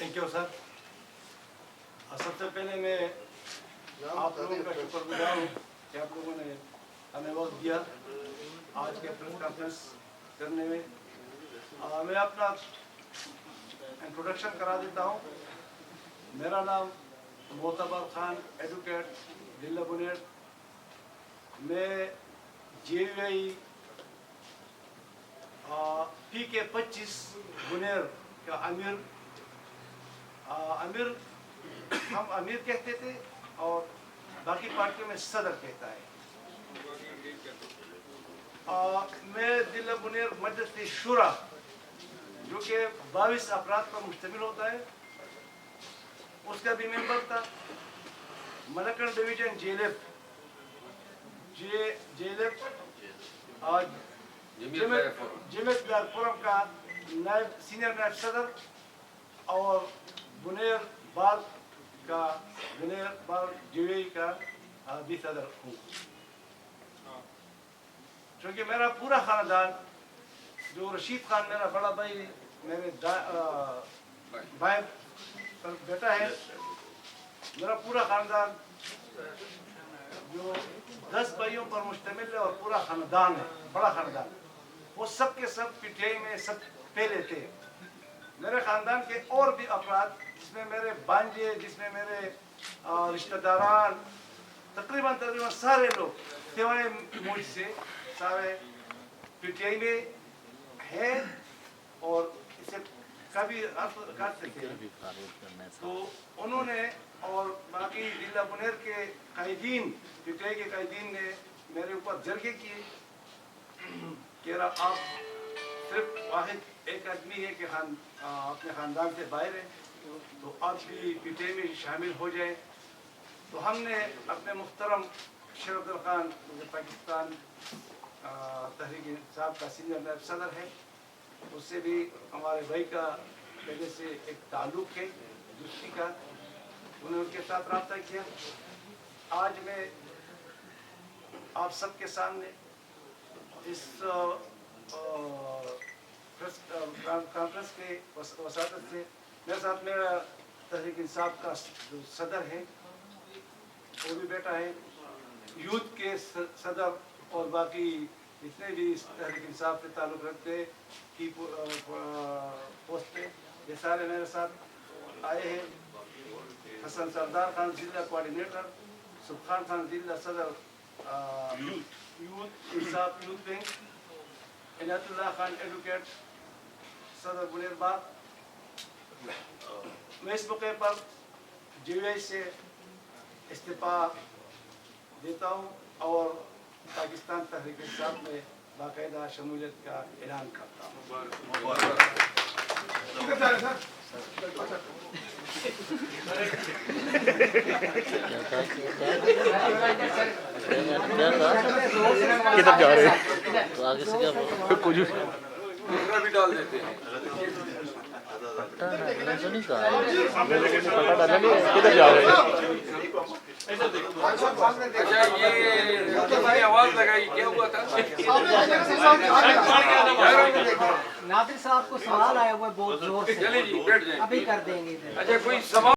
Thank you sir. सबसे पहले मैं आप लोगों का शुक्रगुजार हूँ कि आप लोगों ने हमें वक्त दिया आज के प्रेस कॉन्फ्रेंस करने में। मैं अपना इंट्रोडक्शन करा देता हूँ। मेरा नाम मोतबर खान एडवोकेट जिला बुनेर। मैं JUI PK25 बुनेर का अमीर हम अमीर कहते थे और बाकी पार्टियों में सदर कहता है। मैं जिला बुनेर मजलिस शुरा जो कि 22 अफराद पर मुश्तमिल होता है उसका भी मेंबर था। मलकन डिवीजन जेलेब जमीयत फोरम का सीनियर नायब सदर और बुनेर बाल JUI का भी सदर हूँ। क्योंकि मेरा पूरा खानदान जो रशीद खान मेरा बड़ा भाई मेरे भाई बेटा है, मेरा पूरा खानदान जो 10 भाइयों पर मुश्तमिल है और पूरा खानदान है, बड़ा खानदान, वो सब के सब PTI में सब पहले थे। मेरे खानदान के और भी अफराद जिसमें मेरे भांजे, जिसमें मेरे रिश्तेदारान, तकरीबन सारे लोग सिवाय मुझसे सारे PTI में हैं और इसे कभी कर सकते हैं। तो उन्होंने और बाकी जिला बुनेर के कायदीन, PTI के कायदीन ने मेरे ऊपर जरगे किए कि आप सिर्फ वाहिद एक आदमी है कि अपने ख़ानदान से बाहर है तो आप भी PTI में शामिल हो जाए। तो हमने अपने मुहतरम शेर अब्दुल खान जो पाकिस्तान तहरीक इंसाफ का सीनियर नायब सदर है, उससे भी हमारे भाई का पहले से एक ताल्लुक़ है दोस्ती का, उन्होंने उनके साथ रब्ता किया। आज मैं आप सबके सामने इस प्रेस कॉन्फ्रेंस के वसातत से मेरे साथ मेरा तहरीक इंसाफ का जो सदर है वो भी बैठा है, यूथ के सदर और बाकी जितने भी इस तहरीक इंसाफ से ताल्लुक़ रखते की पोस्ट पे ये सारे मेरे साथ आए हैं। हसन सरदार खान जिला कोऑर्डिनेटर, सुबहान खान जिला सदर youth Insaf youth wing, Inayatullah Khan advocate सदर बुनेर बाग। मैं इस मौके पर JUI से इस्तीफ़ा देता हूँ और पाकिस्तान तहरीक इंसाफ में बाकायदा शमूलियत का ऐलान करता हूँ। किधर जा रहे हैं? तो आगे से क्या कुछ भी डाल देते हैं। पट्टा डालना तो नहीं कहा, पट्टा डालना नहीं, किधर जा रहे हैं? अच्छा ये आवाज लगाई, क्या हुआ था? नादिर साहब को सवाल आया हुआ है बहुत जोर से, चलिए जी बैठ जाए। अभी कर देंगे। अच्छा कोई सवाल